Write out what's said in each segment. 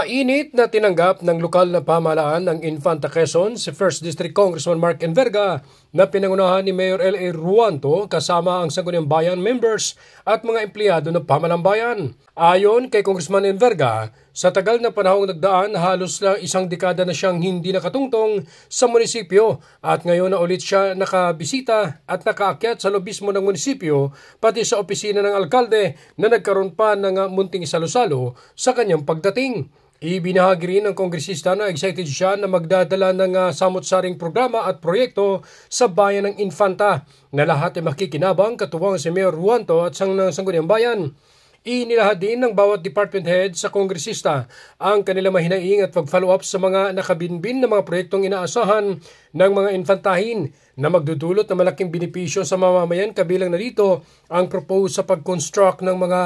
Mainit na tinanggap ng lokal na pamahalaan ng Infanta Quezon si 1st District Congressman Mark Enverga na pinangunahan ni Mayor L.A. Ruanto kasama ang Sangguniang Bayan members at mga empleyado ng pamahalang bayan. Ayon kay Congressman Enverga, sa tagal na panahong nagdaan, halos na isang dekada na siyang hindi nakatungtong sa munisipyo at ngayon na ulit siya nakabisita at nakaakyat sa lobismo ng munisipyo pati sa opisina ng alkalde na nagkaroon pa ng munting salo-salo sa kanyang pagdating. Ibinahagi rin ng kongresista na excited siya na magdadala ng samot-saring programa at proyekto sa bayan ng Infanta na lahat ay makikinabang katuwang si Mayor Ruanto at Sangguniang Bayan. Inilahad din ng bawat department head sa kongresista ang kanilang mahinaing at pag-follow up sa mga nakabinbin na mga proyektong inaasahan ng mga infantahin na magdudulot ng malaking benepisyo sa mamamayan, kabilang na dito ang propose sa pag-construct ng mga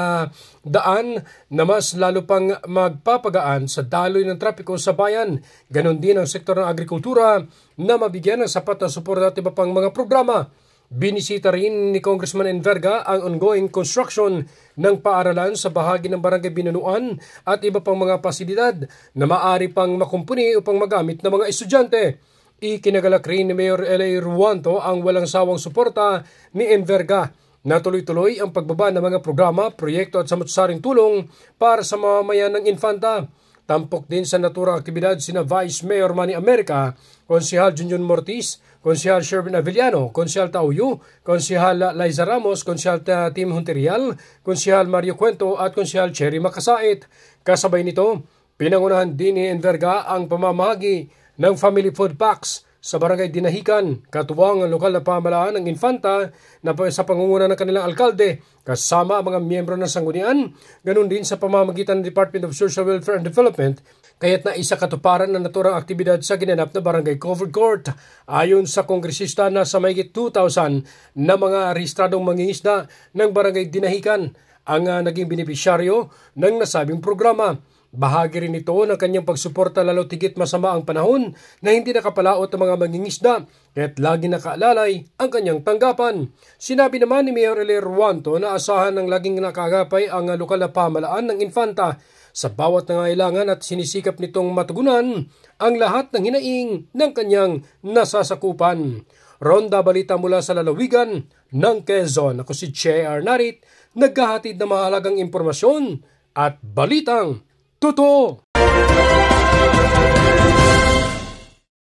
daan na mas lalo pang magpapagaan sa daloy ng trapiko sa bayan. Ganon din ang sektor ng agrikultura na mabigyan ng sapat na suporta at iba pang mga programa. Binisita rin ni Congressman Enverga ang ongoing construction ng paaralan sa bahagi ng Barangay Binanuan at iba pang mga pasilidad na maaari pang makumpuni upang magamit ng mga estudyante. Ikinagalak rin ni Mayor L.A. Ruanto ang walang sawang suporta ni Enverga na tuloy-tuloy ang pagbaba ng mga programa, proyekto at samot-saring tulong para sa mamamayan ng Infanta. Tampok din sa naturang aktibidad sina Vice Mayor Manny America, Konsehal Junjun Mortiz, Konsehal Shervin Avellano, Konsehal Tauyu, Konsehal Liza Ramos, Konsehal Tim Hunterial, Konsehal Mario Cuento at Konsehal Cherry Makasait. Kasabay nito, pinangunahan din ni Enverga ang pamamahagi ng family food packs sa Barangay Dinahican, katuwang ang lokal na pamahalaan ng Infanta na sa pangunguna ng kanilang alkalde, kasama ang mga miyembro ng sanggunian, ganun din sa pamamagitan ng Department of Social Welfare and Development, kaya't na isa katuparan ng naturang aktibidad sa ginanap na Barangay Covered Court. Ayon sa kongresista na sa mahigit 2,000 na mga rehistradong mangingisda ng Barangay Dinahican ang naging benepisyaryo ng nasabing programa. Bahagi rin ito ng kanyang pagsuporta lalo tigit masama ang panahon na hindi nakapalaot ang mga mangingisda kaya't lagi nakaalalay ang kanyang tanggapan. Sinabi naman ni Mayor L.A. Ruanto na asahan ng laging nakagapay ang lokal na pamahalaan ng Infanta sa bawat nangailangan at sinisikap nitong matugunan ang lahat ng hinaing ng kanyang nasasakupan. Ronda balita mula sa lalawigan ng Quezon. Ako si Che Arnarit, naghahatid ng mahalagang impormasyon at balitang totoo.